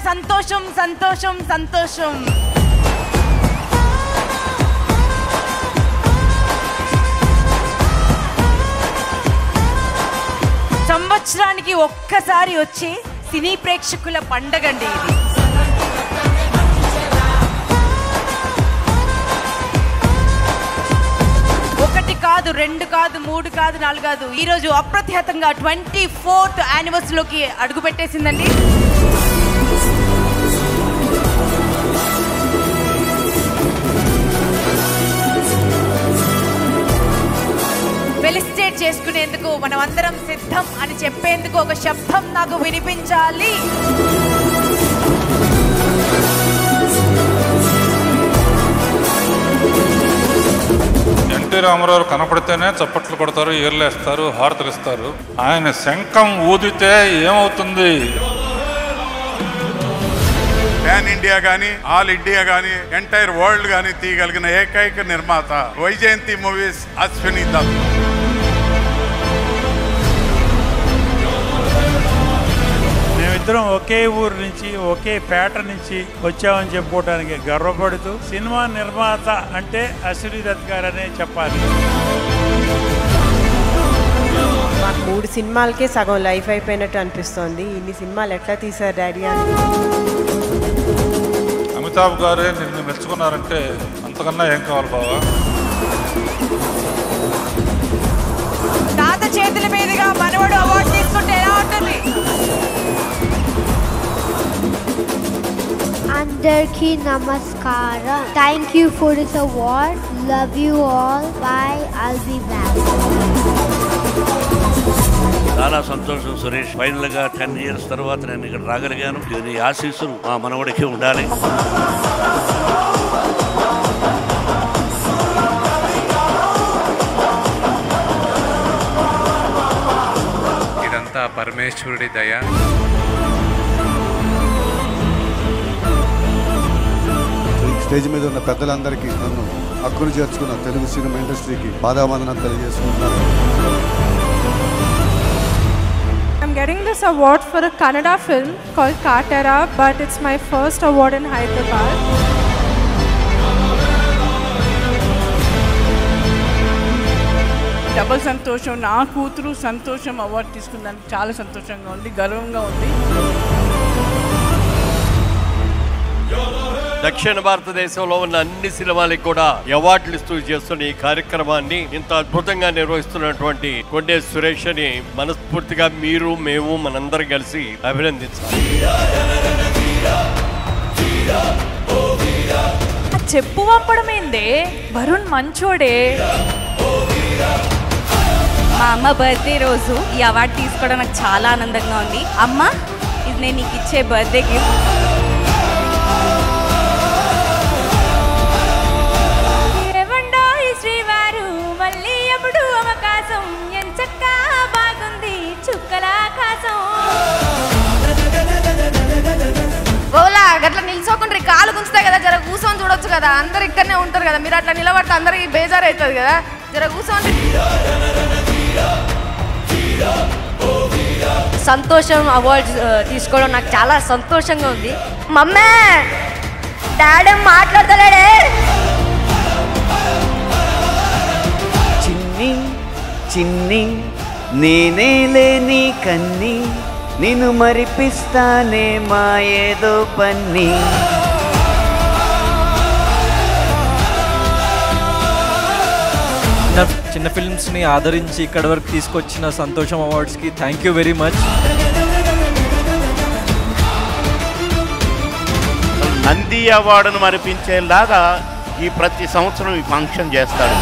సంతోషం సంతోషం సంతోషం. సంవత్సరానికి ఒక్కసారి వచ్చే సినీ ప్రేక్షకుల పండగండి ఇది. ఒకటి కాదు, రెండు కాదు, మూడు కాదు, నాలుగు కాదు, ఈరోజు అప్రతిహతంగా 24th యానివర్సరీలోకి అడుగు పెట్టేసిందండి. ఫెలిసిటేట్ చేసుకునేందుకు మనం అందరం సిద్ధం అని చెప్పేందుకు ఒక శబ్దం నాకు వినిపించాలి. ఎన్టీ రామారావు కనపడితేనే చప్పట్లు కొడతారు, ఏర్లేస్తారు, హారతులు ఇస్తారు. ఆయన శంఖం ఊదితే ఏమవుతుంది? పాన్ ఇండియా గానీ, ఆల్ ఇండియా గానీ, ఎంటైర్ వరల్డ్ గానీ తీయగలిగిన ఏకైక నిర్మాత వైజయంతి మూవీస్ అశ్విని దత్. మేమిద్దరం ఒకే ఊరు నుంచి, ఒకే పేట నుంచి వచ్చామని చెప్పుకోవడానికి గర్వపడుతూ సినిమా నిర్మాత అంటే అశ్విని దత్ గారనే చెప్పాలి. మాకు 3 సినిమాలకే సగం లైఫ్ అయిపోయినట్టు అనిపిస్తోంది. ఇన్ని సినిమాలు ఎట్లా తీశారు డాడీ అని. అమితాబ్ గారే నిన్ను మెచ్చుకున్నారంటే అంతకన్నా ఏం కావాలి బావా? తాత చేతుల మీదుగా మనవడు అవార్డు తీసుకుంటే ఎలా ఉంటుంది? అందరికీ నమస్కారం. Thank you for this award. Love you all. By. I'll be back. చాలా సంతోషం సురేష్. ఫైనల్ గా 10 years తర్వాత నేను ఇక్కడ రాగలిగాను. దీని ఆశీస్సులు మా మనవడికి ఉండాలి. ఇదంతా పరమేశ్వరుడి దయ. స్టేజ్ మీద ఉన్న పెద్దలందరికీ, నన్ను హక్కును చేర్చుకున్న తెలుగు సినిమా ఇండస్ట్రీకి పాదావందనం తెలియజేసుకుంటున్నాను. I'm getting this award for a Kannada film called Katara, but it's my first award in Hyderabad. Double సంతోషం. నా కూతురు సంతోషం అవార్డు తీసుకున్నాను. చాలా సంతోషంగా ఉంది, గర్వంగా ఉంది. దక్షిణ భారతదేశంలో ఉన్న అన్ని సినిమాలకు కూడా అవార్డులు ఇస్తూ చేస్తున్న ఈ కార్యక్రమాన్ని ఇంత అద్భుతంగా నిర్వహిస్తున్నటువంటి కొండే సురేష్ అని మనస్ఫూర్తిగా మీరు, మేము, మనందరం కలిసి అభినందించాలి. చెప్పు పంపడమేందే, వరుణ్ మంచోడే. మా అమ్మ బర్త్డే రోజు ఈ అవార్డు తీసుకోవడం నాకు చాలా ఆనందంగా ఉంది. అమ్మ, ఇది నేను నీకు ఇచ్చే బర్త్డే గిఫ్ట్. శ్రీవారు మళ్ళీ ఎప్పుడు అవకాశం, ఎంచక్క బాగుంది చుక్కల ఆకాశం. గోలా గట్లా నిల్చోకుండా కాలు గుంచుతాయి కదా, జర కూర్చొని చూడొచ్చు కదా. అందరు ఇక్కడనే ఉంటారు కదా, మీరు అట్లా నిలబడితే అందరికి బేజారు అవుతుంది కదా. జర కూర్చోండి. సంతోషం అవార్డు తీసుకోవడం నాకు చాలా సంతోషంగా ఉంది. మమ్మే, డాడీ మాట్లాడతలేడే. చిన్ని చిన్ని నేనే లేని కన్ని, నిన్ను మరిపిస్తానే మా ఏదో పన్ని. చిన్న ఫిల్మ్స్ని ఆదరించి ఇక్కడి వరకు తీసుకొచ్చిన సంతోషం అవార్డ్స్కి thank you very much. Nandi అవార్డును మరిపించేలాగా ఈ ప్రతి సంవత్సరం ఈ ఫంక్షన్ చేస్తాడు.